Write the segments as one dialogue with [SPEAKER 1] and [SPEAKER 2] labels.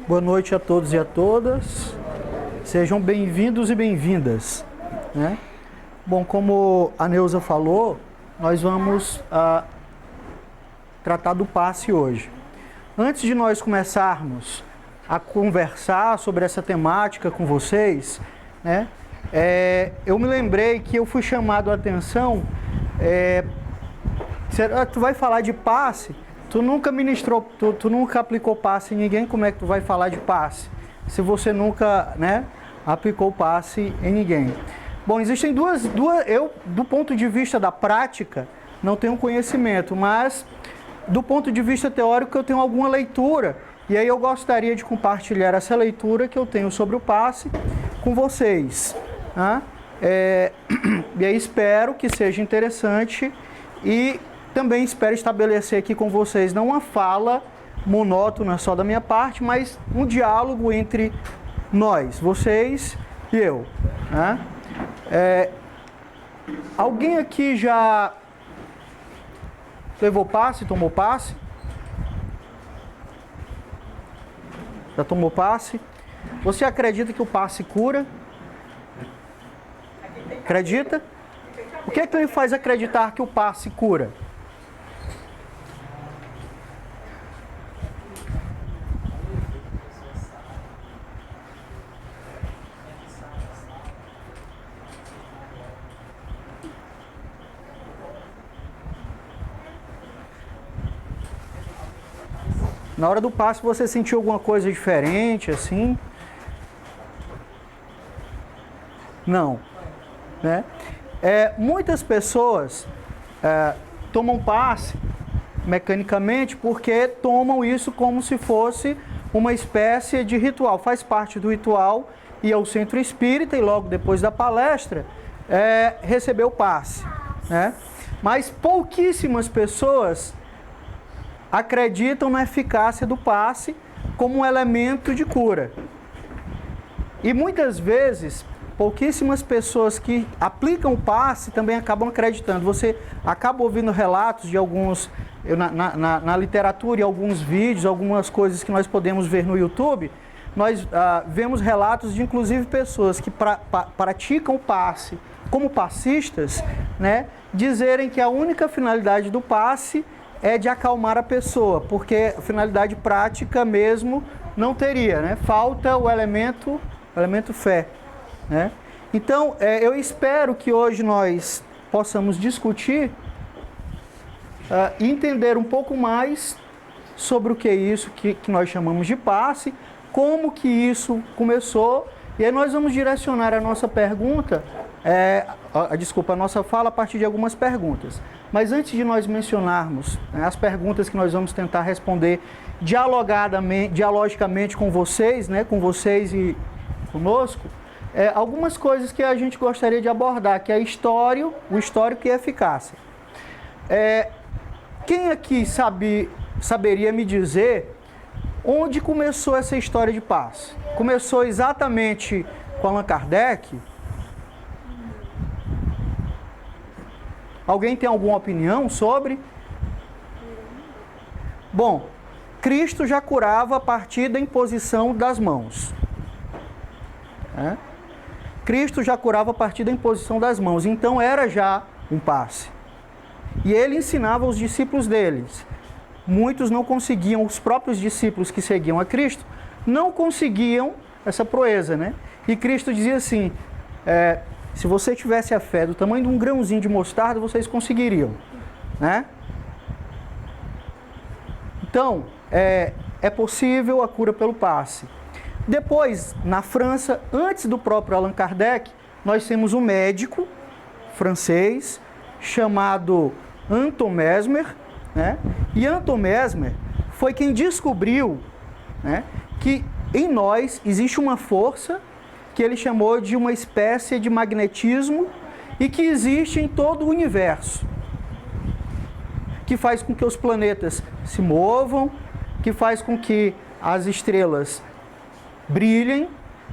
[SPEAKER 1] Boa noite a todos e a todas. Sejam bem-vindos e bem-vindas, né? Bom, como a Neuza falou, nós vamos tratar do passe hoje. Antes de nós começarmos a conversar sobre essa temática com vocês, né? Eu me lembrei que eu fui chamado a atenção. Tu vai falar de passe? Tu nunca ministrou, tu nunca aplicou passe em ninguém, como é que tu vai falar de passe? Se você nunca, né, aplicou passe em ninguém. Bom, existem duas, eu, do ponto de vista da prática, não tenho conhecimento, mas do ponto de vista teórico eu tenho alguma leitura, e aí eu gostaria de compartilhar essa leitura que eu tenho sobre o passe com vocês. Né? E aí espero que seja interessante e também espero estabelecer aqui com vocês não uma fala monótona só da minha parte, mas um diálogo entre nós, vocês e eu. Né? Alguém aqui já levou passe, tomou passe? Já tomou passe? Você acredita que o passe cura? Acredita? O que é que lhe faz acreditar que o passe cura? Na hora do passe você sentiu alguma coisa diferente, assim? Não. Né? Muitas pessoas tomam passe mecanicamente porque tomam isso como se fosse uma espécie de ritual. Faz parte do ritual ir ao centro espírita e logo depois da palestra receber o passe. Né? Mas pouquíssimas pessoas acreditam na eficácia do passe como um elemento de cura. E muitas vezes, pouquíssimas pessoas que aplicam o passe também acabam acreditando. Você acaba ouvindo relatos de alguns, na literatura e alguns vídeos, algumas coisas que nós podemos ver no YouTube, nós vemos relatos de inclusive pessoas que praticam o passe como passistas, né, dizerem que a única finalidade do passe é de acalmar a pessoa, porque a finalidade prática mesmo não teria, né? Falta o elemento fé, né? Então, eu espero que hoje nós possamos discutir e entender um pouco mais sobre o que é isso que nós chamamos de passe, como que isso começou, e aí nós vamos direcionar a nossa pergunta, a nossa fala a partir de algumas perguntas. Mas antes de nós mencionarmos, né, as perguntas que nós vamos tentar responder dialogicamente com vocês, né, com vocês e conosco, algumas coisas que a gente gostaria de abordar, que é o histórico e a eficácia. Quem aqui saberia me dizer onde começou essa história de passe? Começou exatamente com Allan Kardec? Alguém tem alguma opinião sobre? Bom, Cristo já curava a partir da imposição das mãos. Cristo já curava a partir da imposição das mãos, então era já um passe. E ele ensinava os discípulos deles. Muitos não conseguiam, os próprios discípulos que seguiam a Cristo, não conseguiam essa proeza, né? E Cristo dizia assim, se você tivesse a fé do tamanho de um grãozinho de mostarda, vocês conseguiriam, né? Então, é possível a cura pelo passe. Depois, na França, antes do próprio Allan Kardec, nós temos um médico francês chamado Anton Mesmer, né? E Anton Mesmer foi quem descobriu, né, que em nós existe uma força que ele chamou de uma espécie de magnetismo e que existe em todo o universo, que faz com que os planetas se movam, que faz com que as estrelas brilhem.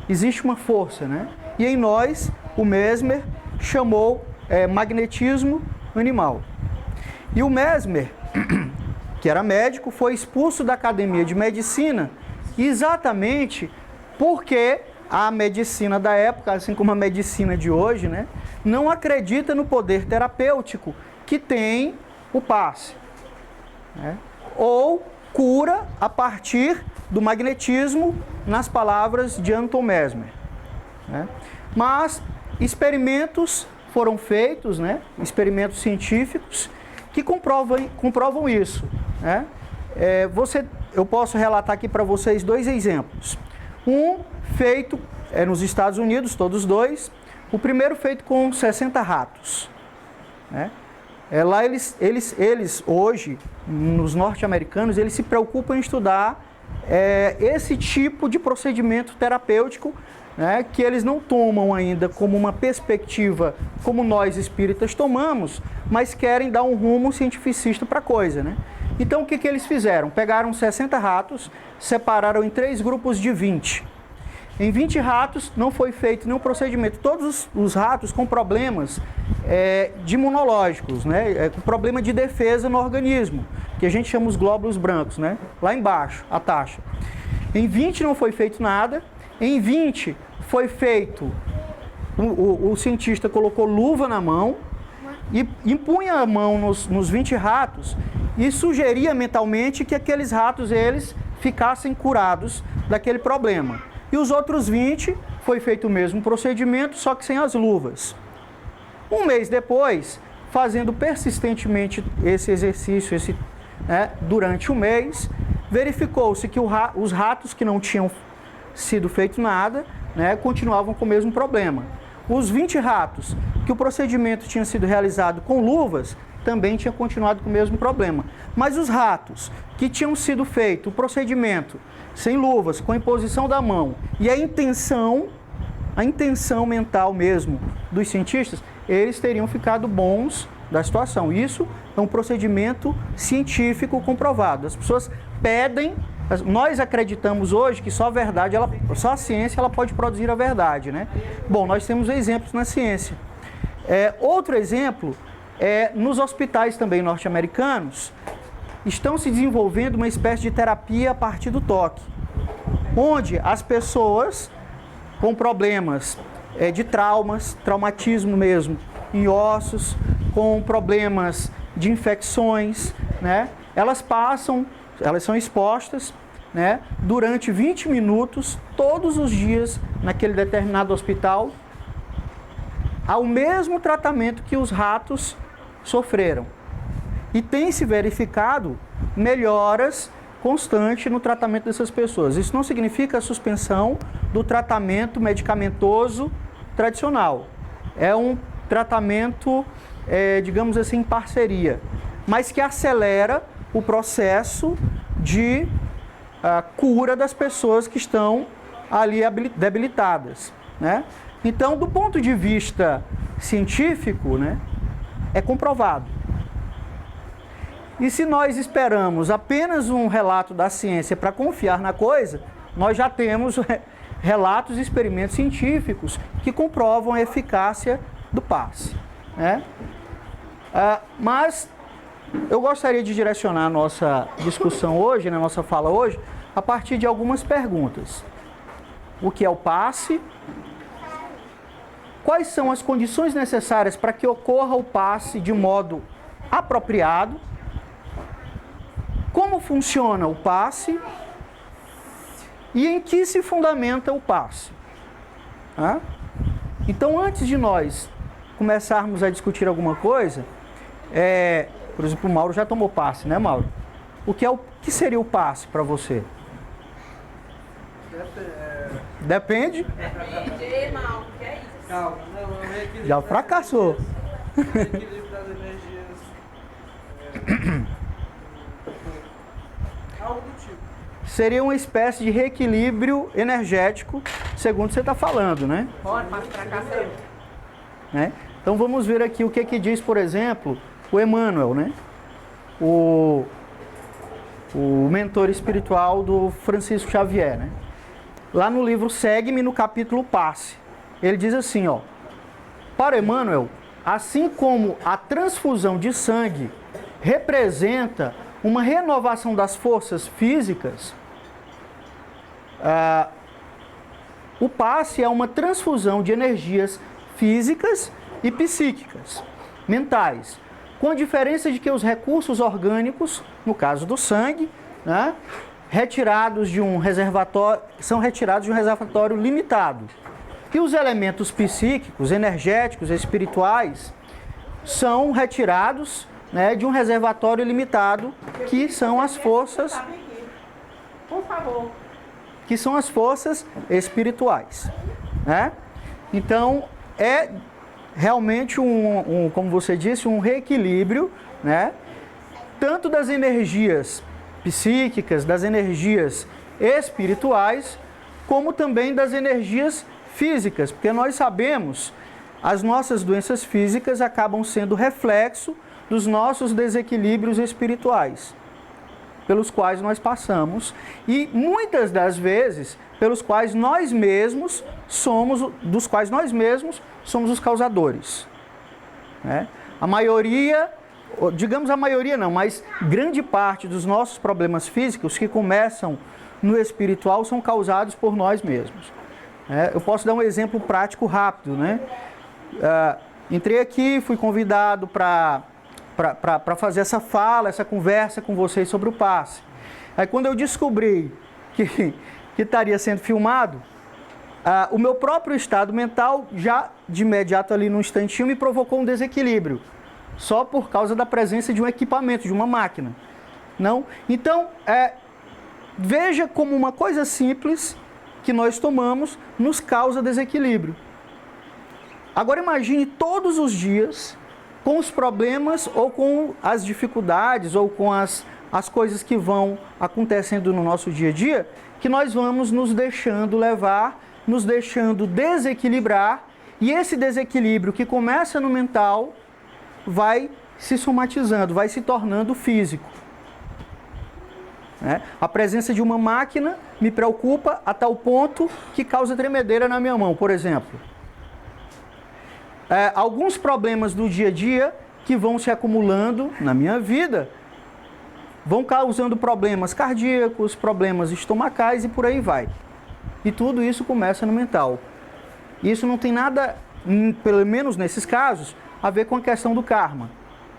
[SPEAKER 1] Existe uma força, né? E em nós, o Mesmer chamou magnetismo animal. E o Mesmer, que era médico, foi expulso da academia de medicina Exatamente porque a medicina da época, assim como a medicina de hoje, né, não acredita no poder terapêutico que tem o passe, né? Ou cura a partir do magnetismo, nas palavras de Anton Mesmer, né? Mas experimentos foram feitos, né? Experimentos científicos que comprovam isso, né? Eu posso relatar aqui para vocês 2 exemplos. Um feito nos Estados Unidos, todos 2. O primeiro feito com 60 ratos, né? Lá eles hoje, nos norte-americanos, eles se preocupam em estudar esse tipo de procedimento terapêutico, né, que eles não tomam ainda como uma perspectiva como nós espíritas tomamos, mas querem dar um rumo cientificista para a coisa, né? Então o que eles fizeram? Pegaram 60 ratos, separaram em 3 grupos de 20. Em 20 ratos não foi feito nenhum procedimento. Todos os ratos com problemas de imunológicos, né? Com problema de defesa no organismo, que a gente chama os glóbulos brancos, né? Lá embaixo, a taxa. Em 20 não foi feito nada. Em 20 foi feito, o cientista colocou luva na mão e impunha a mão nos 20 ratos e sugeria mentalmente que aqueles ratos eles ficassem curados daquele problema. E os outros 20 foi feito o mesmo procedimento, só que sem as luvas. Um mês depois, fazendo persistentemente esse exercício durante um mês, verificou-se que os ratos que não tinham sido feito nada, né, continuavam com o mesmo problema. Os 20 ratos que o procedimento tinha sido realizado com luvas, também tinha continuado com o mesmo problema. Mas os ratos que tinham sido feito o procedimento sem luvas, com a imposição da mão e a intenção mental mesmo dos cientistas, eles teriam ficado bons da situação. Isso é um procedimento científico comprovado. As pessoas pedem, nós acreditamos hoje que só a ciência ela pode produzir a verdade, né? Bom, nós temos exemplos na ciência. Outro exemplo nos hospitais também norte-americanos, estão se desenvolvendo uma espécie de terapia a partir do toque, onde as pessoas com problemas de traumatismo mesmo, em ossos, com problemas de infecções, né? Elas são expostas, né, durante 20 minutos, todos os dias, naquele determinado hospital, ao mesmo tratamento que os ratos sofreram. E tem se verificado melhoras constantes no tratamento dessas pessoas. Isso não significa a suspensão do tratamento medicamentoso tradicional. É um tratamento, digamos assim, em parceria, mas que acelera o processo de cura das pessoas que estão ali debilitadas, né? Então, do ponto de vista científico, né, é comprovado. E se nós esperamos apenas um relato da ciência para confiar na coisa, nós já temos relatos e experimentos científicos que comprovam a eficácia do passe, né? Mas eu gostaria de direcionar a nossa discussão hoje, na nossa fala hoje, a partir de algumas perguntas. O que é o passe? Quais são as condições necessárias para que ocorra o passe de modo apropriado? Como funciona o passe? E em que se fundamenta o passe? Então, antes de nós começarmos a discutir alguma coisa, por exemplo, o Mauro já tomou passe, né, Mauro? O que seria o passe para você? Depende?
[SPEAKER 2] Depende, Mauro, que é isso?
[SPEAKER 3] Calma, não,
[SPEAKER 1] Já fracassou.
[SPEAKER 3] Equilíbrio das energias. Algo do tipo.
[SPEAKER 1] Seria uma espécie de reequilíbrio energético, segundo você está falando, né?
[SPEAKER 2] Bora, passa pra cá,
[SPEAKER 1] Né? Então vamos ver aqui o que diz, por exemplo, o Emmanuel, né? O mentor espiritual do Francisco Xavier, né? Lá no livro Segue-me, no capítulo Passe, ele diz assim, ó: para Emmanuel, assim como a transfusão de sangue representa uma renovação das forças físicas, O passe é uma transfusão de energias físicas e psíquicas, mentais, com a diferença de que os recursos orgânicos, no caso do sangue, né, são retirados de um reservatório limitado. E os elementos psíquicos, energéticos, espirituais, são retirados, né, de um reservatório limitado, que são as forças,
[SPEAKER 2] Por favor.
[SPEAKER 1] que são as forças espirituais, né? Então, é realmente como você disse, um reequilíbrio, né? Tanto das energias psíquicas, das energias espirituais, como também das energias físicas, porque nós sabemos, as nossas doenças físicas acabam sendo reflexo dos nossos desequilíbrios espirituais, pelos quais nós passamos, e muitas das vezes dos quais nós mesmos somos os causadores, né? A maioria, digamos a maioria não, mas grande parte dos nossos problemas físicos que começam no espiritual são causados por nós mesmos. Eu posso dar um exemplo prático rápido, né? Entrei aqui, fui convidado para fazer essa fala, essa conversa com vocês sobre o passe. Aí quando eu descobri que estaria sendo filmado, o meu próprio estado mental já de imediato ali num instantinho me provocou um desequilíbrio, só por causa da presença de um equipamento, de uma máquina. Não? Então, veja como uma coisa simples que nós tomamos nos causa desequilíbrio. Agora imagine todos os dias com os problemas ou com as dificuldades ou com as coisas que vão acontecendo no nosso dia a dia, que nós vamos nos deixando levar, nos deixando desequilibrar, e esse desequilíbrio que começa no mental vai se somatizando, vai se tornando físico. A presença de uma máquina me preocupa a tal ponto que causa tremedeira na minha mão, por exemplo. Alguns problemas do dia a dia que vão se acumulando na minha vida vão causando problemas cardíacos, problemas estomacais e por aí vai. E tudo isso começa no mental. Isso não tem nada, pelo menos nesses casos, a ver com a questão do karma.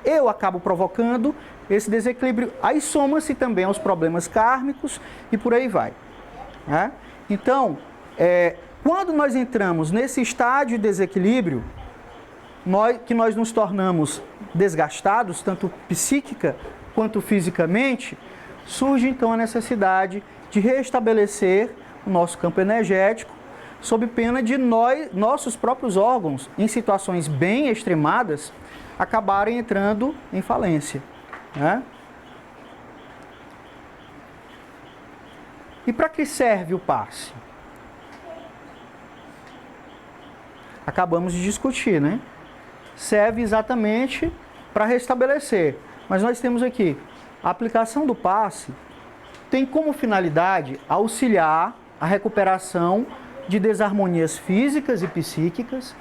[SPEAKER 1] Eu acabo provocando esse desequilíbrio. Aí soma-se também aos problemas kármicos e por aí vai. Então, quando nós entramos nesse estágio de desequilíbrio, que nós nos tornamos desgastados, tanto psíquica quanto fisicamente, surge então a necessidade de restabelecer o nosso campo energético, sob pena de nossos próprios órgãos, em situações bem extremadas, acabarem entrando em falência. E para que serve o passe? Acabamos de discutir, né? Serve exatamente para restabelecer. Mas nós temos aqui, a aplicação do passe tem como finalidade auxiliar a recuperação de desarmonias físicas e psíquicas,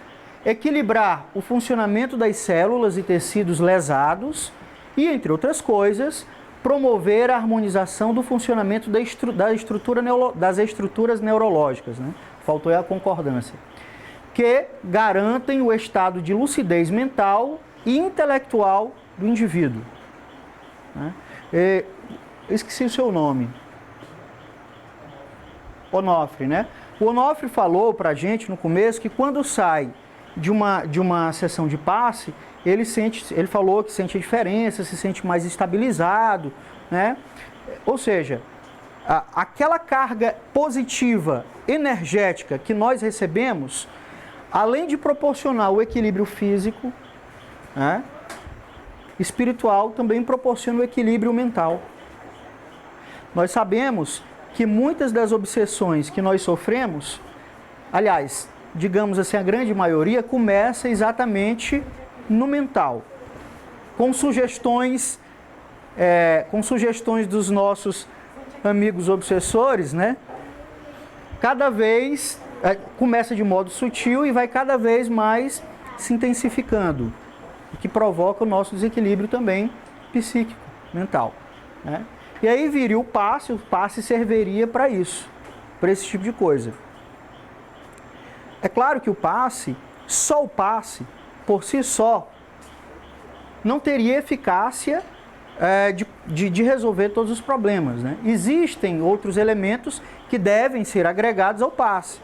[SPEAKER 1] equilibrar o funcionamento das células e tecidos lesados e, entre outras coisas, promover a harmonização do funcionamento das estruturas neurológicas, né? Faltou a concordância, que garantem o estado de lucidez mental e intelectual do indivíduo. Esqueci o seu nome. Onofre, né? O Onofre falou para a gente no começo que quando sai de uma sessão de passe, ele falou que sente a diferença, se sente mais estabilizado, né? Ou seja, aquela carga positiva, energética que nós recebemos, além de proporcionar o equilíbrio físico, né, espiritual, também proporciona o equilíbrio mental. Nós sabemos que muitas das obsessões que nós sofremos, aliás, digamos assim, a grande maioria, começa exatamente no mental, com sugestões dos nossos amigos obsessores, né? Cada vez começa de modo sutil e vai cada vez mais se intensificando, o que provoca o nosso desequilíbrio também psíquico, mental, né? E aí viria o passe serviria para isso, por esse tipo de coisa. É claro que o passe, só o passe, por si só, não teria eficácia de resolver todos os problemas, né? Existem outros elementos que devem ser agregados ao passe.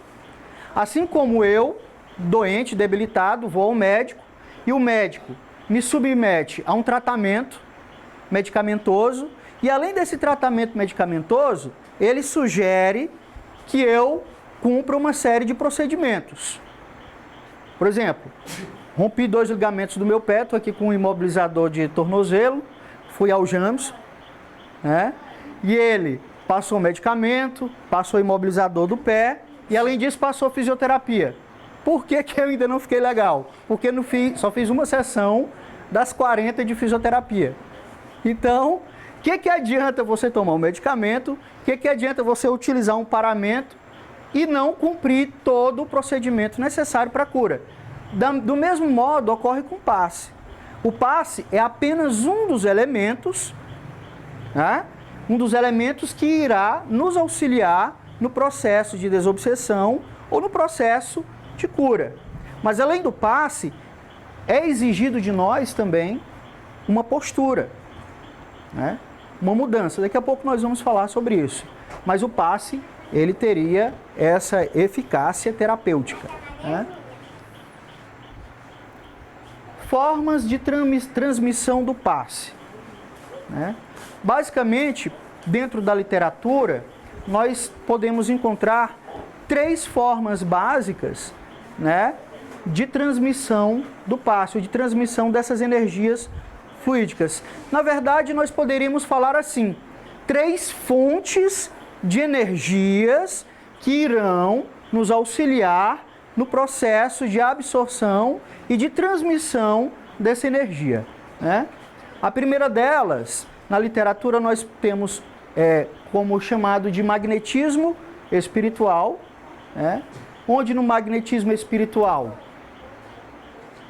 [SPEAKER 1] Assim como eu, doente, debilitado, vou ao médico e o médico me submete a um tratamento medicamentoso e além desse tratamento medicamentoso, ele sugere que eu cumpra uma série de procedimentos. Por exemplo, rompi 2 ligamentos do meu pé, estou aqui com um imobilizador de tornozelo, fui ao James, né? E ele passou o medicamento, passou o imobilizador do pé e além disso passou fisioterapia. Por que eu ainda não fiquei legal? Porque só fiz uma sessão das 40 de fisioterapia. Então, o que adianta você tomar um medicamento? O que adianta você utilizar um paramento e não cumprir todo o procedimento necessário para a cura? Do mesmo modo, ocorre com o passe. O passe é apenas um dos elementos, né? Um dos elementos que irá nos auxiliar no processo de desobsessão ou no processo de cura. Mas além do passe, é exigido de nós também uma postura, né? Uma mudança. Daqui a pouco nós vamos falar sobre isso. Mas o passe, ele teria essa eficácia terapêutica, né? Formas de transmissão do passe, né? Basicamente, dentro da literatura, nós podemos encontrar 3 formas básicas, né, de transmissão do passe, ou de transmissão dessas energias fluídicas. Na verdade, nós poderíamos falar assim, 3 fontes de energias que irão nos auxiliar no processo de absorção e de transmissão dessa energia, né? A primeira delas, na literatura, nós temos como chamado de magnetismo espiritual, né? Onde no magnetismo espiritual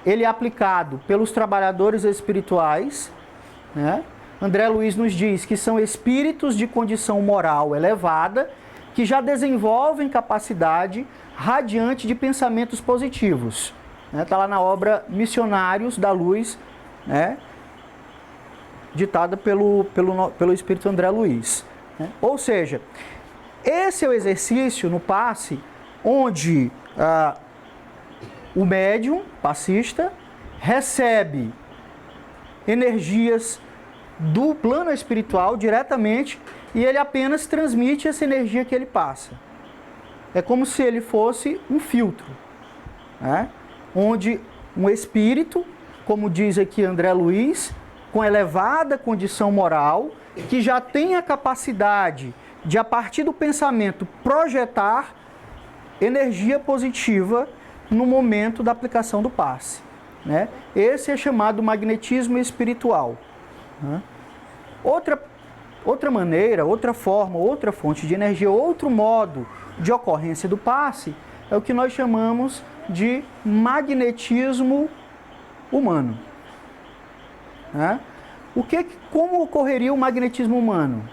[SPEAKER 1] ele é aplicado pelos trabalhadores espirituais, né? André Luiz nos diz que são espíritos de condição moral elevada que já desenvolvem capacidade radiante de pensamentos positivos. Está lá na obra Missionários da Luz, né? Ditada pelo espírito André Luiz, né? Ou seja, esse é o exercício no passe onde o médium passista recebe energias do plano espiritual diretamente e ele apenas transmite essa energia que ele passa. É como se ele fosse um filtro, né? Onde um espírito, como diz aqui André Luiz, com elevada condição moral, que já tem a capacidade de, a partir do pensamento, projetar energia positiva no momento da aplicação do passe, né? Esse é chamado magnetismo espiritual, né? Outra maneira, outra forma, outra fonte de energia, outro modo de ocorrência do passe é o que nós chamamos de magnetismo humano, né? Como ocorreria o magnetismo humano?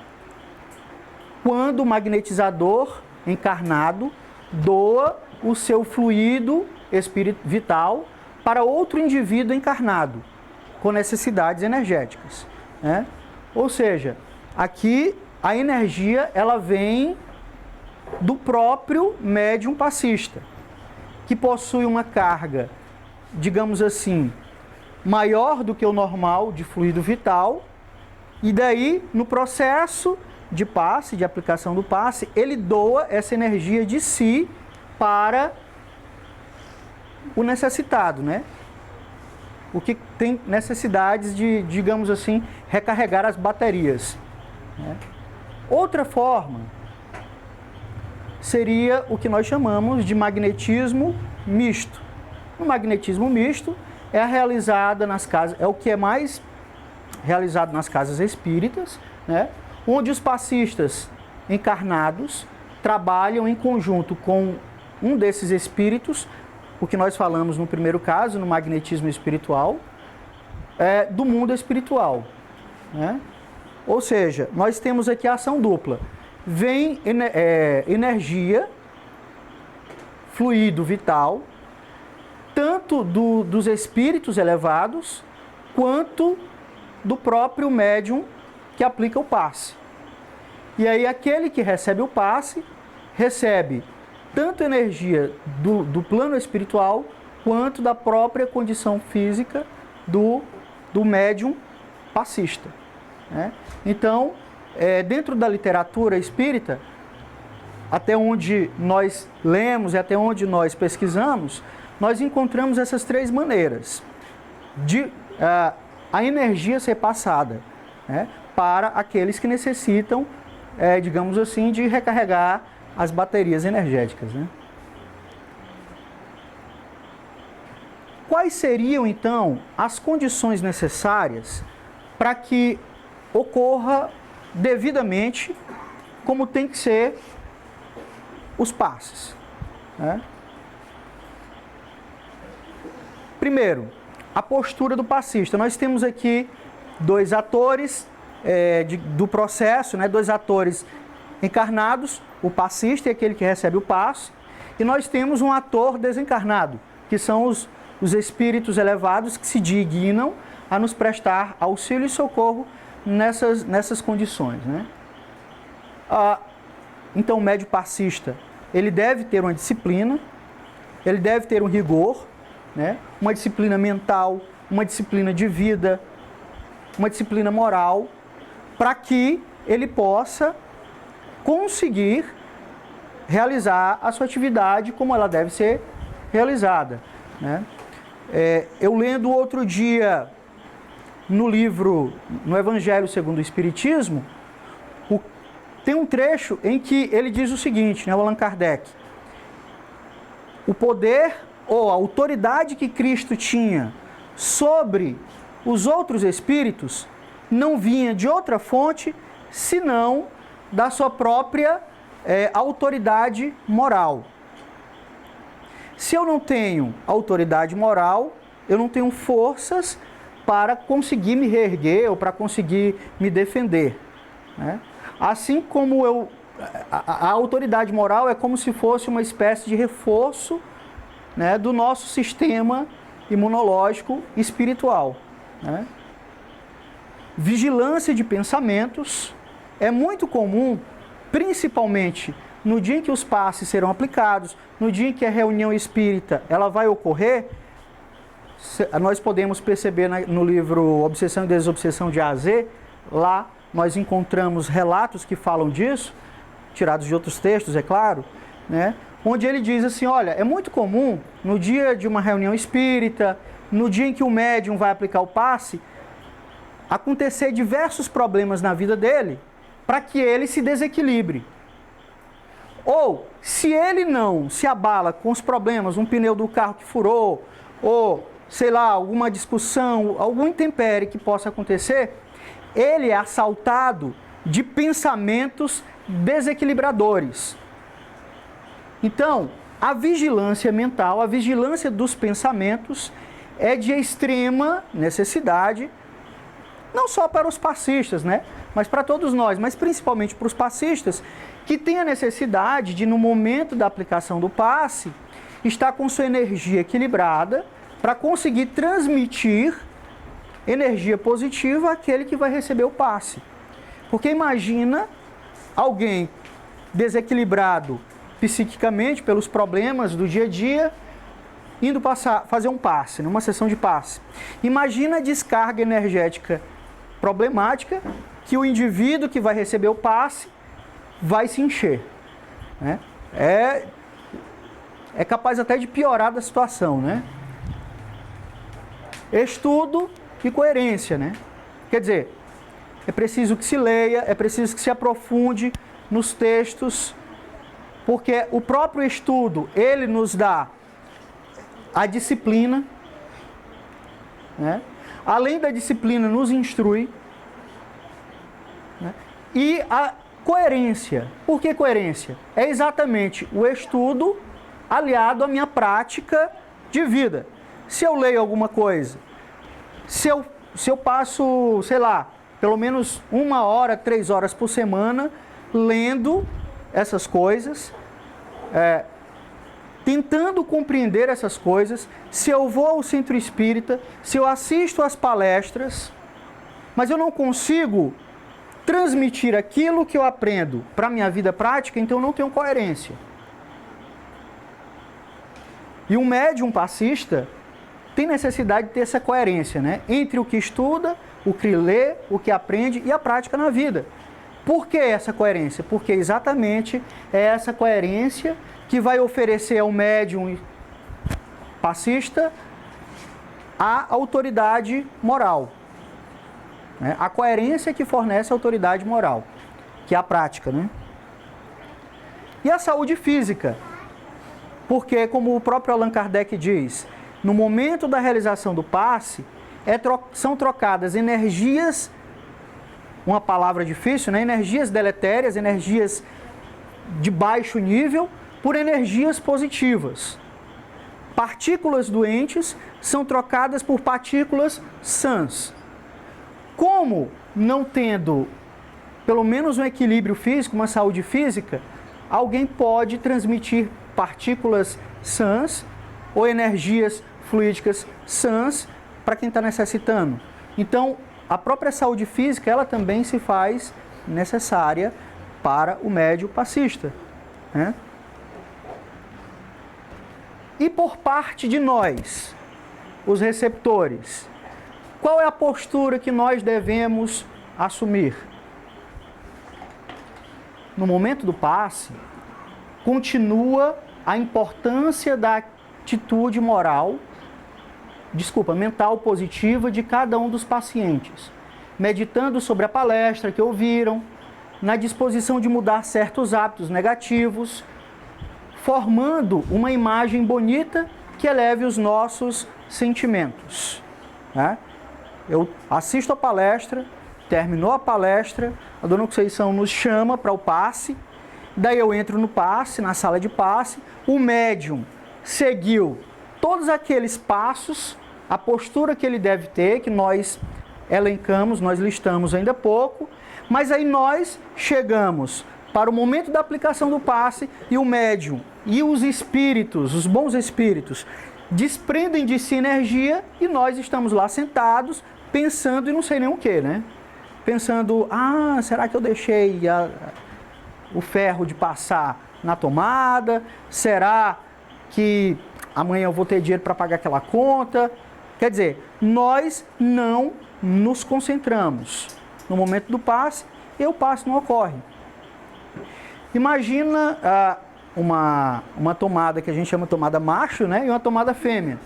[SPEAKER 1] Quando o magnetizador encarnado doa o seu fluido vital para outro indivíduo encarnado com necessidades energéticas, né? Ou seja, aqui a energia ela vem do próprio médium passista, que possui uma carga, digamos assim, maior do que o normal de fluido vital, e daí, no processo de passe, de aplicação do passe, ele doa essa energia de si para o necessitado, né? O que tem necessidades de, digamos assim, recarregar as baterias, né? Outra forma seria o que nós chamamos de magnetismo misto. O magnetismo misto é realizada nas casas, é o que é mais realizado nas casas espíritas, né? Onde os passistas encarnados trabalham em conjunto com um desses espíritos, o que nós falamos no primeiro caso, no magnetismo espiritual, do mundo espiritual, né? Ou seja, nós temos aqui a ação dupla. vem energia, fluido vital, tanto dos espíritos elevados, quanto do próprio médium que aplica o passe. E aí aquele que recebe o passe, recebe tanto energia do plano espiritual, quanto da própria condição física do médium passista, né? Então, dentro da literatura espírita, até onde nós lemos e até onde nós pesquisamos, nós encontramos essas três maneiras de a energia ser passada, né, para aqueles que necessitam, digamos assim, de recarregar as baterias energéticas, né? Quais seriam, então, as condições necessárias para que ocorra devidamente como tem que ser os passes, né? Primeiro, a postura do passista. Nós temos aqui dois atores do processo, né? Dois atores encarnados, o passista e aquele que recebe o passe, e nós temos um ator desencarnado, que são os espíritos elevados que se dignam a nos prestar auxílio e socorro nessas condições, né? Então, o médium passista, ele deve ter uma disciplina, ele deve ter um rigor, né? Uma disciplina mental, uma disciplina de vida, uma disciplina moral, para que ele possa conseguir realizar a sua atividade como ela deve ser realizada, né? Eu lendo outro dia no livro, no Evangelho segundo o Espiritismo, tem um trecho em que ele diz o seguinte, né, o Allan Kardec: o poder ou a autoridade que Cristo tinha sobre os outros espíritos não vinha de outra fonte senão da sua própria autoridade moral. Se eu não tenho autoridade moral, eu não tenho forças para conseguir me reerguer ou para conseguir me defender, né? Assim como a autoridade moral é como se fosse uma espécie de reforço, né, do nosso sistema imunológico espiritual, né? Vigilância de pensamentos é muito comum, principalmente no dia em que os passes serão aplicados, no dia em que a reunião espírita ela vai ocorrer. Nós podemos perceber no livro Obsessão e Desobsessão de A a Z, lá nós encontramos relatos que falam disso, tirados de outros textos, é claro, né? Onde ele diz assim, olha, é muito comum no dia de uma reunião espírita, no dia em que o médium vai aplicar o passe, acontecer diversos problemas na vida dele, para que ele se desequilibre. Ou, se ele não se abala com os problemas, um pneu do carro que furou, ou, sei lá, alguma discussão, algum intempérie que possa acontecer, ele é assaltado de pensamentos desequilibradores. Então, a vigilância mental, a vigilância dos pensamentos é de extrema necessidade, não só para os passistas, né? Mas para todos nós, mas principalmente para os passistas, que têm a necessidade de, no momento da aplicação do passe, estar com sua energia equilibrada para conseguir transmitir energia positiva àquele que vai receber o passe. Porque imagina alguém desequilibrado psiquicamente pelos problemas do dia a dia, indo fazer um passe, numa sessão de passe. Imagina a descarga energética problemática que o indivíduo que vai receber o passe vai se encher, né? É capaz até de piorar da situação, né? Estudo e coerência, né? Quer dizer, é preciso que se leia, é preciso que se aprofunde nos textos, porque o próprio estudo, ele nos dá a disciplina, né? Além da disciplina, nos instrui, né? E a coerência. Por que coerência? É exatamente o estudo aliado à minha prática de vida. Se eu leio alguma coisa, se eu passo, sei lá, pelo menos 1 hora, 3 horas por semana, lendo essas coisas, tentando compreender essas coisas, se eu vou ao centro espírita, se eu assisto às palestras, mas eu não consigo transmitir aquilo que eu aprendo para a minha vida prática, então eu não tenho coerência. E um médium passista tem necessidade de ter essa coerência, né? Entre o que estuda, o que lê, o que aprende e a prática na vida. Por que essa coerência? Porque exatamente é essa coerência que vai oferecer ao médium passista a autoridade moral. A coerência que fornece a autoridade moral, que é a prática, né? E a saúde física, porque, como o próprio Allan Kardec diz, no momento da realização do passe, são trocadas energias, uma palavra difícil, né? Energias deletérias, energias de baixo nível, por energias positivas. Partículas doentes são trocadas por partículas sãs. Como, não tendo pelo menos um equilíbrio físico, uma saúde física, alguém pode transmitir partículas sãs ou energias fluídicas sãs para quem está necessitando? Então, a própria saúde física, ela também se faz necessária para o médium passista, né? E por parte de nós, os receptores, qual é a postura que nós devemos assumir? No momento do passe, continua a importância da atitude mental positiva de cada um dos pacientes, meditando sobre a palestra que ouviram, na disposição de mudar certos hábitos negativos, formando uma imagem bonita que eleve os nossos sentimentos, né? Eu assisto a palestra, terminou a palestra, a Dona Conceição nos chama para o passe, daí eu entro no passe, na sala de passe, o médium seguiu todos aqueles passos, a postura que ele deve ter, que nós elencamos, nós listamos ainda há pouco, mas aí nós chegamos para o momento da aplicação do passe e o médium e os espíritos, os bons espíritos, desprendem de si energia e nós estamos lá sentados pensando em não sei nem o que, né? Pensando, será que eu deixei o ferro de passar na tomada? Será que amanhã eu vou ter dinheiro para pagar aquela conta? Quer dizer, nós não nos concentramos no momento do passe e o passe não ocorre. Imagina uma tomada que a gente chama tomada macho, né, e uma tomada fêmea.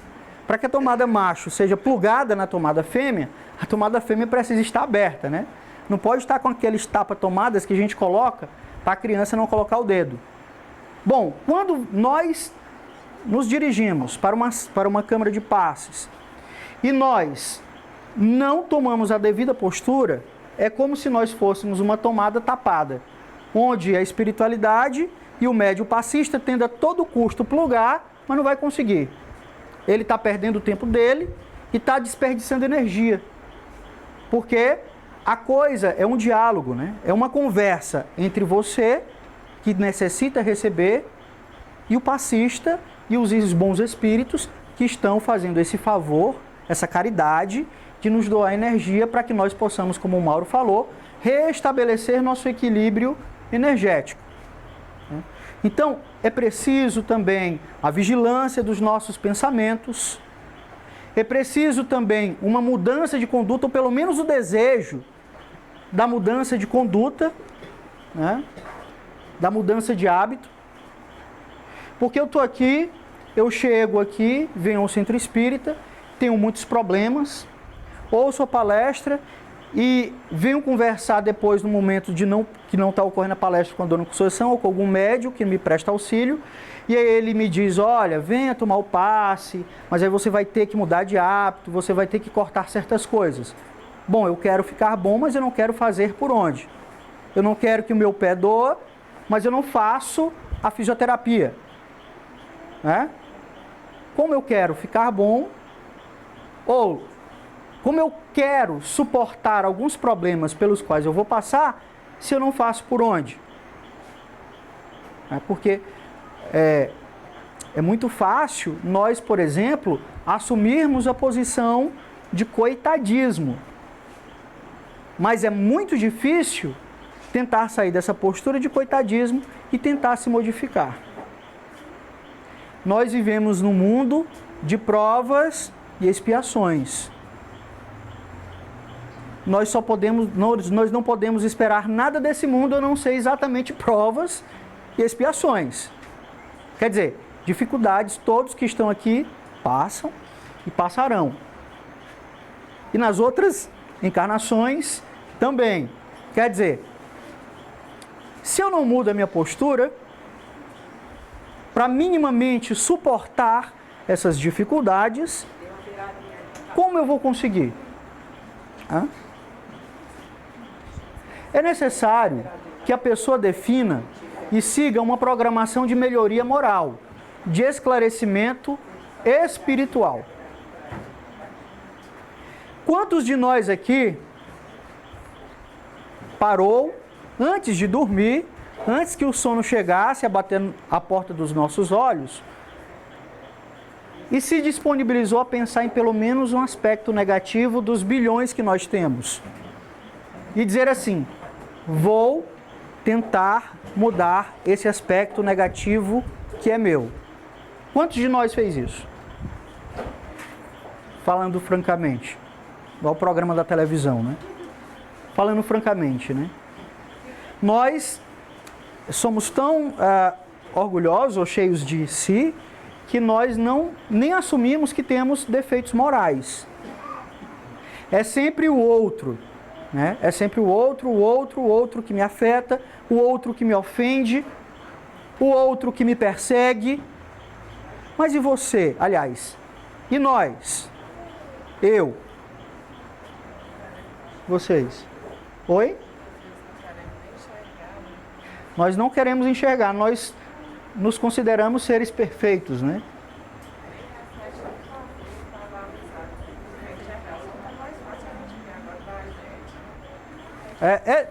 [SPEAKER 1] Para que a tomada macho seja plugada na tomada fêmea, a tomada fêmea precisa estar aberta, né? Não pode estar com aqueles tapa-tomadas que a gente coloca para a criança não colocar o dedo. Bom, quando nós nos dirigimos para uma câmara de passes e nós não tomamos a devida postura, é como se nós fôssemos uma tomada tapada, onde a espiritualidade e o médium passista tende a todo custo plugar, mas não vai conseguir. Ele está perdendo o tempo dele e está desperdiçando energia. Porque a coisa é um diálogo, né? É uma conversa entre você, que necessita receber, e o passista e os bons espíritos que estão fazendo esse favor, essa caridade de nos doar energia para que nós possamos, como o Mauro falou, restabelecer nosso equilíbrio energético. Então, é preciso também a vigilância dos nossos pensamentos, é preciso também uma mudança de conduta, ou pelo menos o desejo da mudança de conduta, né? Da mudança de hábito. Porque eu estou aqui, eu chego aqui, venho ao centro espírita, tenho muitos problemas, ouço a palestra e venho conversar depois no momento que não está ocorrendo a palestra com a Dona Conceição ou com algum médium que me presta auxílio, e aí ele me diz, olha, venha tomar o passe, mas aí você vai ter que mudar de hábito, você vai ter que cortar certas coisas. Bom, eu quero ficar bom, mas eu não quero fazer por onde? Eu não quero que o meu pé doa, mas eu não faço a fisioterapia, né? Como eu quero ficar bom, ou como eu quero suportar alguns problemas pelos quais eu vou passar, se eu não faço por onde? né? Porque é muito fácil nós, por exemplo, assumirmos a posição de coitadismo. Mas é muito difícil tentar sair dessa postura de coitadismo e tentar se modificar. Nós vivemos num mundo de provas e expiações. Nós não podemos esperar nada desse mundo a não ser exatamente provas e expiações. Quer dizer, dificuldades todos que estão aqui passam e passarão. E nas outras encarnações também. Quer dizer, se eu não mudo a minha postura, para minimamente suportar essas dificuldades, como eu vou conseguir? É necessário que a pessoa defina e siga uma programação de melhoria moral, de esclarecimento espiritual. Quantos de nós aqui parou antes de dormir, antes que o sono chegasse a bater a porta dos nossos olhos, e se disponibilizou a pensar em pelo menos um aspecto negativo dos bilhões que nós temos? E dizer assim: vou tentar mudar esse aspecto negativo que é meu. Quantos de nós fez isso? Falando francamente. Igual o programa da televisão, né? Falando francamente, né? Nós somos tão orgulhosos ou cheios de si que nós nem assumimos que temos defeitos morais. É sempre o outro, né? É sempre o outro que me afeta, o outro que me ofende, o outro que me persegue. Mas e você? Aliás, e nós? Eu? Vocês? Oi? Nós não queremos enxergar, nós nos consideramos seres perfeitos, né?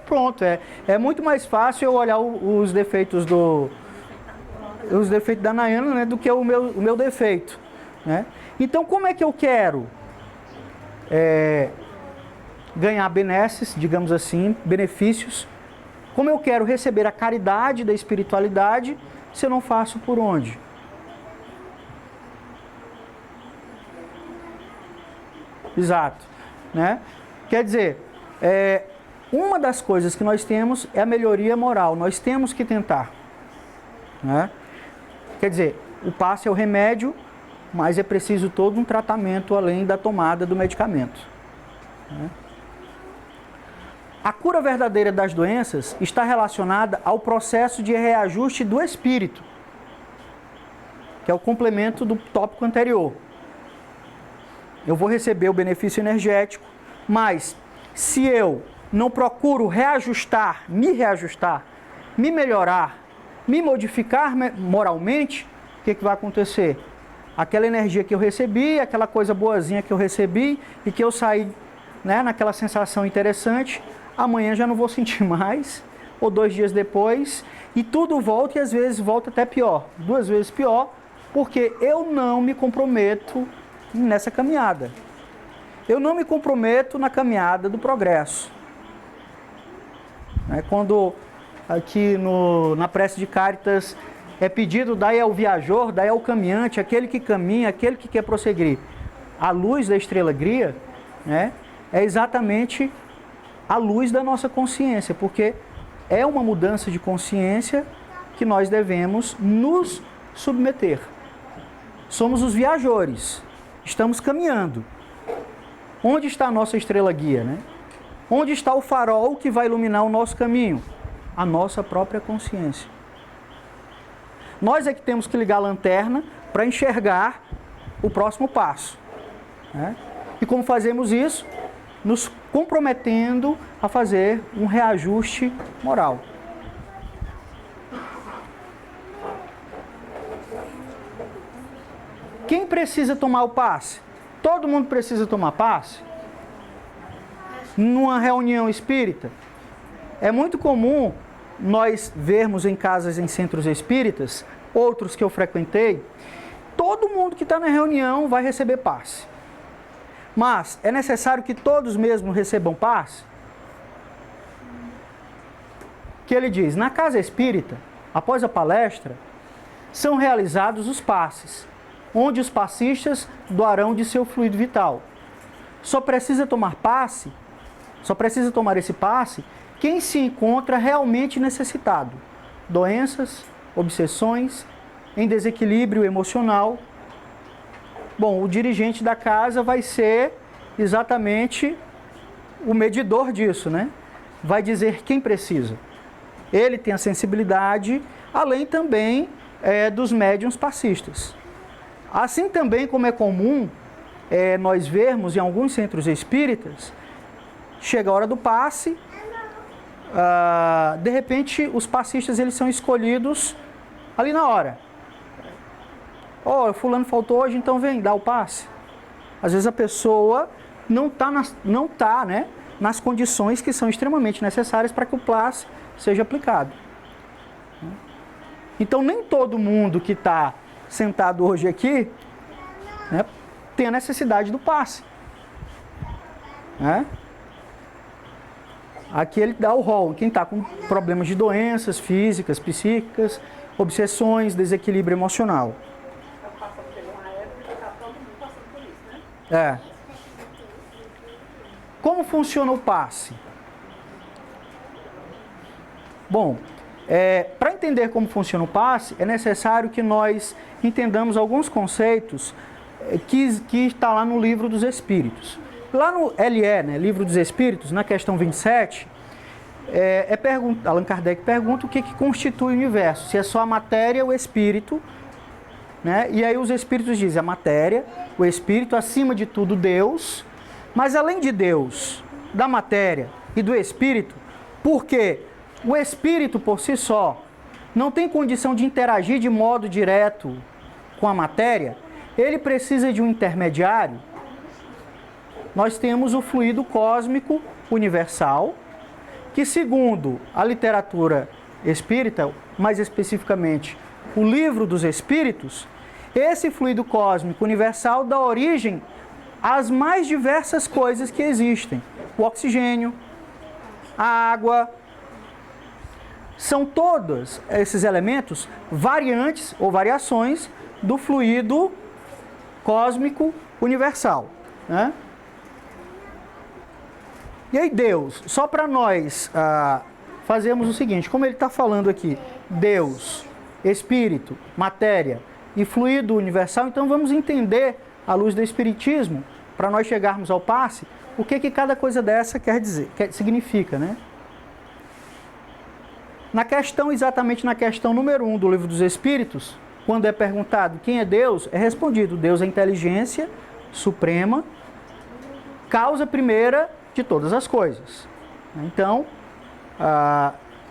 [SPEAKER 1] Pronto, é muito mais fácil eu olhar os defeitos da Nayana, né, do que o meu defeito, né? Então, como é que eu quero ganhar benesses, digamos assim, benefícios? Como eu quero receber a caridade da espiritualidade se eu não faço por onde? Exato, né? Quer dizer, uma das coisas que nós temos é a melhoria moral. Nós temos que tentar, né? Quer dizer, o passe é o remédio, mas é preciso todo um tratamento além da tomada do medicamento, né? A cura verdadeira das doenças está relacionada ao processo de reajuste do espírito, que é o complemento do tópico anterior. Eu vou receber o benefício energético, mas se eu não procuro reajustar, me melhorar, me modificar moralmente, o que vai acontecer? Aquela energia que eu recebi, aquela coisa boazinha que eu recebi e que eu saí, né, naquela sensação interessante, amanhã já não vou sentir mais, ou 2 dias depois, e tudo volta e às vezes volta até pior, 2 vezes pior, porque eu não me comprometo nessa caminhada. Eu não me comprometo na caminhada do progresso. Quando aqui na prece de Cáritas é pedido, dai ao viajor, dai ao caminhante, aquele que caminha, aquele que quer prosseguir, a luz da estrela guia, né, é exatamente a luz da nossa consciência, porque é uma mudança de consciência que nós devemos nos submeter. Somos os viajores, estamos caminhando. Onde está a nossa estrela guia, né? Onde está o farol que vai iluminar o nosso caminho? A nossa própria consciência. Nós é que temos que ligar a lanterna para enxergar o próximo passo, né? E como fazemos isso? Nos comprometendo a fazer um reajuste moral. Quem precisa tomar o passe? Todo mundo precisa tomar passe? Numa reunião espírita, é muito comum nós vermos em casas, em centros espíritas, outros que eu frequentei, todo mundo que está na reunião vai receber passe. Mas é necessário que todos mesmo recebam passe? Que ele diz, na casa espírita, após a palestra, são realizados os passes, onde os passistas doarão de seu fluido vital. Só precisa tomar esse passe quem se encontra realmente necessitado. Doenças, obsessões, em desequilíbrio emocional. Bom, o dirigente da casa vai ser exatamente o medidor disso, né? Vai dizer quem precisa. Ele tem a sensibilidade, além também dos médiuns passistas. Assim também como é comum nós vermos em alguns centros espíritas, chega a hora do passe, de repente os passistas eles são escolhidos ali na hora. Fulano faltou hoje, então vem, dá o passe. Às vezes a pessoa não está nas condições que são extremamente necessárias para que o passe seja aplicado. Então nem todo mundo que está sentado hoje aqui, né, tem a necessidade do passe. Né? Aqui ele dá o rol, quem está com problemas de doenças físicas, psíquicas, obsessões, desequilíbrio emocional. Como funciona o passe? Bom, para entender como funciona o passe, é necessário que nós entendamos alguns conceitos que está lá no Livro dos Espíritos. Lá no LE, né, Livro dos Espíritos, na questão 27, Allan Kardec pergunta o que constitui o universo, se é só a matéria ou o espírito, né? E aí os espíritos dizem a matéria, o espírito, acima de tudo Deus, mas além de Deus, da matéria e do espírito, porque o espírito por si só não tem condição de interagir de modo direto com a matéria, ele precisa de um intermediário. Nós temos o fluido cósmico universal, que segundo a literatura espírita, mais especificamente o Livro dos Espíritos, esse fluido cósmico universal dá origem às mais diversas coisas que existem. O oxigênio, a água, são todos esses elementos variantes ou variações do fluido cósmico universal, né? E aí Deus, só para nós fazermos o seguinte, como ele está falando aqui, Deus, Espírito, matéria e fluido universal, então vamos entender, à luz do Espiritismo, para nós chegarmos ao passe, o que cada coisa dessa quer dizer, significa, né? Exatamente na questão número 1 do Livro dos Espíritos, quando é perguntado quem é Deus, é respondido, Deus é a inteligência suprema, causa primeira de todas as coisas. Então,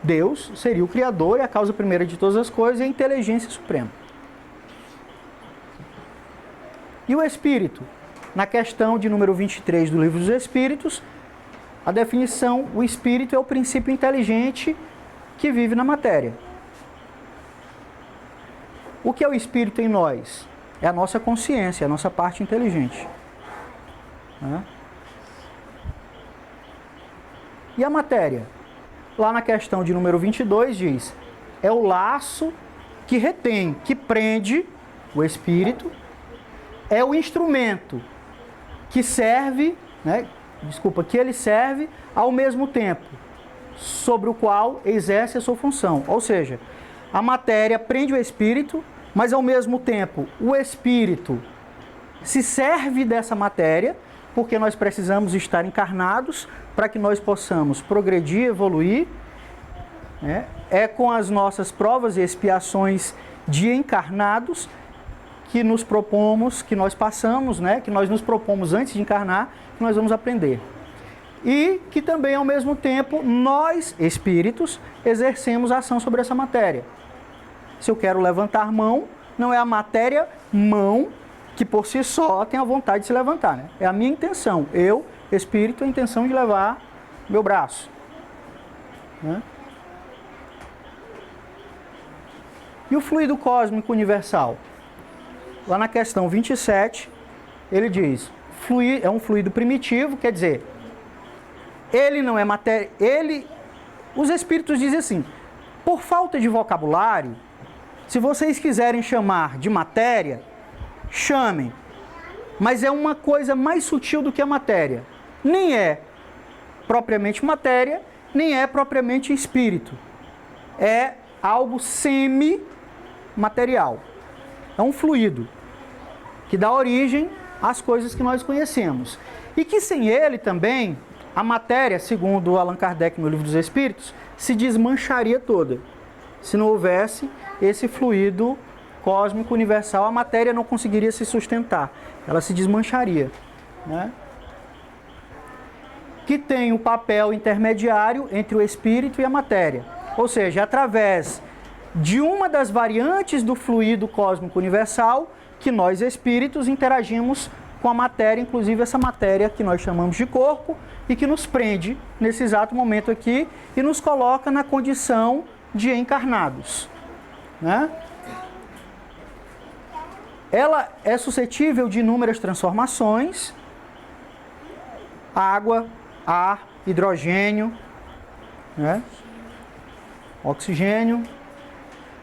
[SPEAKER 1] Deus seria o Criador e a causa primeira de todas as coisas e a inteligência suprema. E o Espírito? Na questão de número 23 do Livro dos Espíritos, a definição, o Espírito é o princípio inteligente que vive na matéria. O que é o Espírito em nós? É a nossa consciência, a nossa parte inteligente. Né? E a matéria? Lá na questão de número 22 diz, é o laço que retém, que prende o espírito, é o instrumento que serve, né, que ele serve ao mesmo tempo, sobre o qual exerce a sua função. Ou seja, a matéria prende o espírito, mas ao mesmo tempo o espírito se serve dessa matéria, porque nós precisamos estar encarnados para que nós possamos progredir, evoluir. Né? É com as nossas provas e expiações de encarnados que nos propomos, que nós passamos, né? Que nós nos propomos antes de encarnar, que nós vamos aprender. E que também, ao mesmo tempo, nós, espíritos, exercemos ação sobre essa matéria. Se eu quero levantar mão, não é a matéria mão que por si só tem a vontade de se levantar, né? É a minha intenção. Eu, espírito, a intenção de levar meu braço. Né? E o fluido cósmico universal? Lá na questão 27, ele diz, é um fluido primitivo, quer dizer, ele não é matéria, os espíritos dizem assim, por falta de vocabulário, se vocês quiserem chamar de matéria, chamem, mas é uma coisa mais sutil do que a matéria. Nem é propriamente matéria, nem é propriamente espírito. É algo semi-material. É um fluido que dá origem às coisas que nós conhecemos. E que sem ele também, a matéria, segundo Allan Kardec no Livro dos Espíritos, se desmancharia toda. Se não houvesse esse fluido cósmico universal, a matéria não conseguiria se sustentar. Ela se desmancharia, né? Que tem o papel intermediário entre o espírito e a matéria. Ou seja, através de uma das variantes do fluido cósmico universal, que nós espíritos interagimos com a matéria, inclusive essa matéria que nós chamamos de corpo, e que nos prende nesse exato momento aqui e nos coloca na condição de encarnados, né? Ela é suscetível de inúmeras transformações: água, ar, hidrogênio, né? Oxigênio.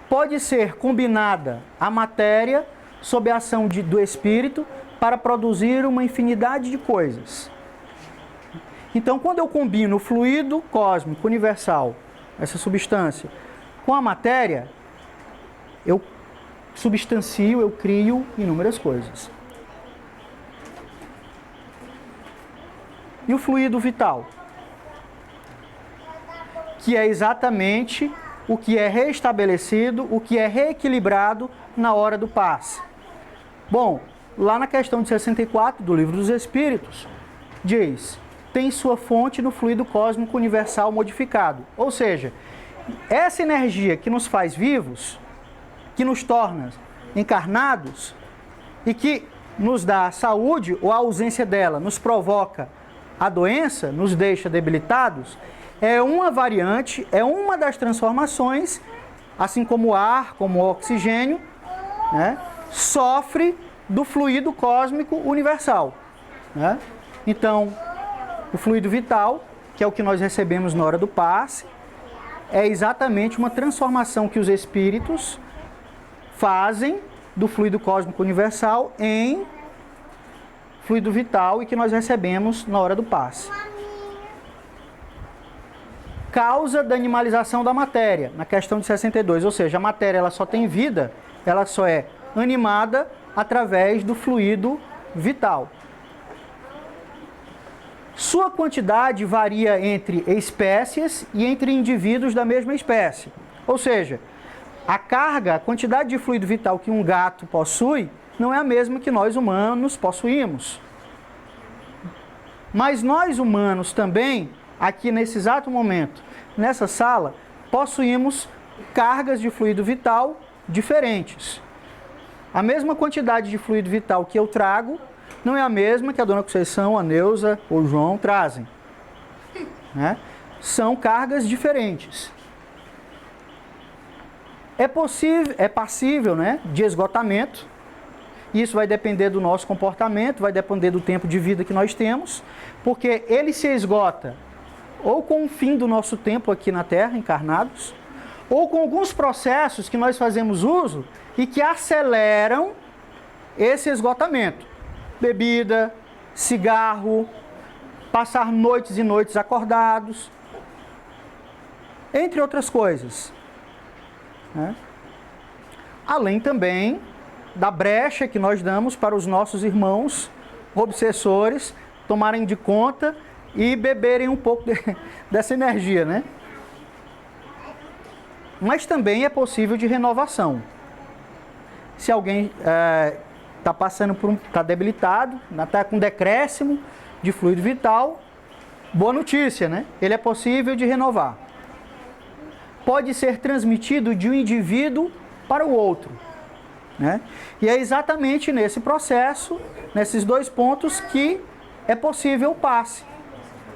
[SPEAKER 1] Pode ser combinada a matéria sob a ação do espírito para produzir uma infinidade de coisas. Então, quando eu combino o fluido cósmico universal, essa substância, com a matéria, eu substancio, eu crio inúmeras coisas. E o fluido vital, que é exatamente o que é restabelecido, o que é reequilibrado na hora do passe. Bom, lá na questão de 64 do Livro dos Espíritos, diz, tem sua fonte no fluido cósmico universal modificado. Ou seja, essa energia que nos faz vivos, que nos torna encarnados e que nos dá a saúde ou a ausência dela, nos provoca a doença, nos deixa debilitados, é uma variante, é uma das transformações, assim como o ar, como o oxigênio, né, sofre do fluido cósmico universal, né? Então, o fluido vital, que é o que nós recebemos na hora do passe, é exatamente uma transformação que os espíritos fazem do fluido cósmico universal em fluido vital e que nós recebemos na hora do passe. Causa da animalização da matéria, na questão de 62, ou seja, a matéria ela só tem vida, ela só é animada através do fluido vital. Sua quantidade varia entre espécies e entre indivíduos da mesma espécie. Ou seja, a carga, a quantidade de fluido vital que um gato possui, não é a mesma que nós humanos possuímos. Mas nós humanos também, aqui nesse exato momento, nessa sala, possuímos cargas de fluido vital diferentes. A mesma quantidade de fluido vital que eu trago não é a mesma que a dona Conceição, a Neuza ou o João trazem, né? São cargas diferentes. É passível, né, de esgotamento. Isso vai depender do nosso comportamento, vai depender do tempo de vida que nós temos, porque ele se esgota ou com o fim do nosso tempo aqui na Terra, encarnados, ou com alguns processos que nós fazemos uso e que aceleram esse esgotamento. Bebida, cigarro, passar noites e noites acordados, entre outras coisas, né? Além também da brecha que nós damos para os nossos irmãos obsessores tomarem de conta e beberem um pouco dessa energia, né? Mas também é possível de renovação. Se alguém está passando por está debilitado, está com decréscimo de fluido vital, boa notícia, né? Ele é possível de renovar. Pode ser transmitido de um indivíduo para o outro, né? E é exatamente nesse processo, nesses dois pontos, que é possível o passe.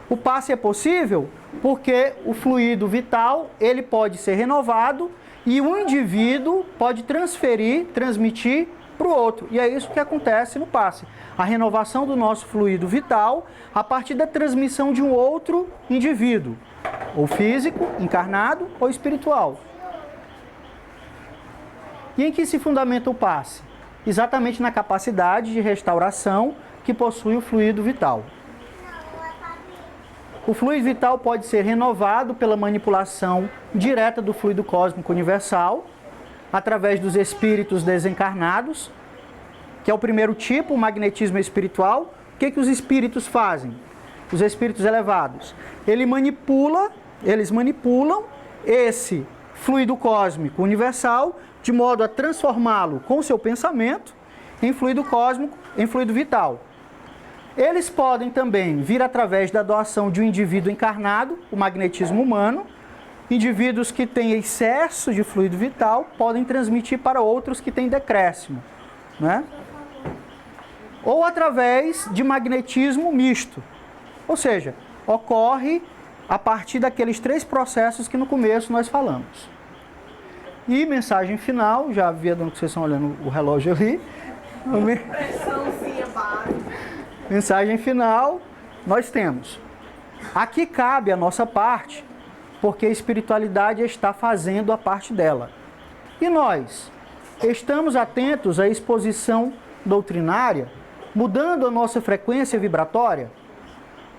[SPEAKER 1] O passe é possível Porque o fluido vital, ele pode ser renovado e o indivíduo pode transmitir para o outro. E é isso que acontece no passe. A renovação do nosso fluido vital a partir da transmissão de um outro indivíduo, ou físico, encarnado ou espiritual. E em que se fundamenta o passe? Exatamente na capacidade de restauração que possui o fluido vital. O fluido vital pode ser renovado pela manipulação direta do fluido cósmico universal, através dos espíritos desencarnados, que é o primeiro tipo, o magnetismo espiritual. O que os espíritos fazem? Os espíritos elevados. Eles manipulam esse fluido cósmico universal de modo a transformá-lo com o seu pensamento em fluido cósmico, em fluido vital. Eles podem também vir através da doação de um indivíduo encarnado, o magnetismo humano. Indivíduos que têm excesso de fluido vital podem transmitir para outros que têm decréscimo, né? Ou através de magnetismo misto. Ou seja, ocorre a partir daqueles 3 processos que no começo nós falamos. E mensagem final, já havia dando que vocês estão olhando o relógio ali.
[SPEAKER 2] Pressãozinha básica.
[SPEAKER 1] Mensagem final, nós temos. Aqui cabe a nossa parte, porque a espiritualidade está fazendo a parte dela. E nós estamos atentos à exposição doutrinária, mudando a nossa frequência vibratória?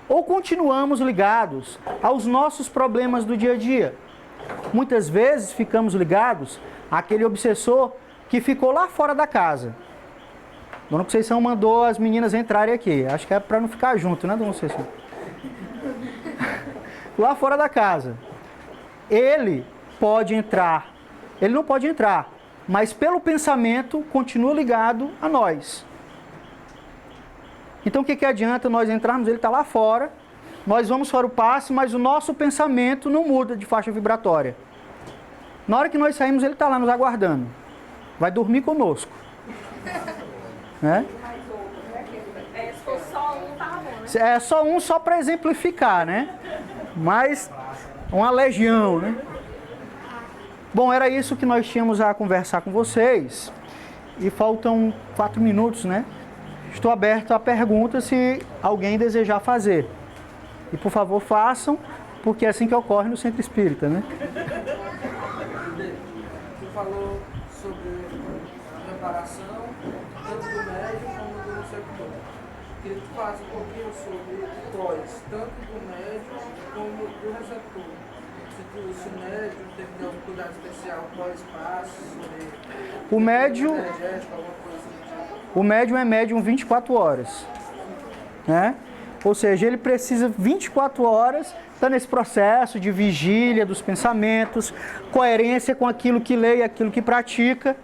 [SPEAKER 1] Ou continuamos ligados aos nossos problemas do dia a dia? Muitas vezes ficamos ligados àquele obsessor que ficou lá fora da casa. Dona Conceição mandou as meninas entrarem aqui. Acho que é para não ficar junto, né, Dona Conceição? Lá fora da casa. Ele pode entrar, ele não pode entrar, mas pelo pensamento continua ligado a nós. Então o que adianta nós entrarmos? Ele está lá fora, nós vamos para o passe, mas o nosso pensamento não muda de faixa vibratória. Na hora que nós saímos, ele está lá nos aguardando. Vai dormir conosco. Né?
[SPEAKER 2] Se for só um, tá bom, né?
[SPEAKER 1] É só um, só para exemplificar, né? Mas uma legião, né? Bom, era isso que nós tínhamos a conversar com vocês. E faltam 4 minutos, né? Estou aberto a perguntas se alguém desejar fazer. E por favor façam, porque é assim que ocorre no Centro Espírita, né?
[SPEAKER 3] Tu falou sobre a preparação, tanto do médium como do receptor. Queria que tu falasse um pouquinho sobre o pós, tanto do médium como do receptor. Se o médium tem que ter algum cuidado especial pós-passe, sobre
[SPEAKER 1] O médium,
[SPEAKER 3] energético, alguma coisa assim.
[SPEAKER 1] o médium é médium 24 horas, né? Ou seja, ele precisa 24 horas estar nesse processo de vigília dos pensamentos, coerência com aquilo que lê e aquilo que pratica.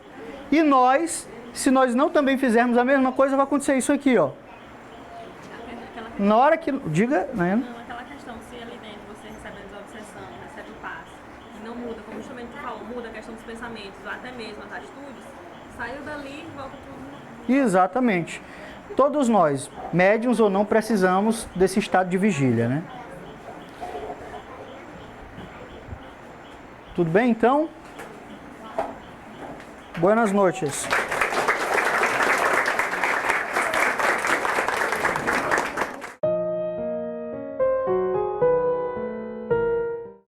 [SPEAKER 1] E nós, se nós não também fizermos a mesma coisa, vai acontecer isso aqui, ó. Na hora que... Diga, né?
[SPEAKER 4] Não, aquela questão, se ali dentro você recebe a desobsessão, recebe o passe, e não muda, como justamente tu falou, muda a questão dos pensamentos, ou até mesmo as atitudes, saiu dali e volta tudo.
[SPEAKER 1] Exatamente. Todos nós, médiuns ou não, precisamos desse estado de vigília, né? Tudo bem, então? Buenas noches.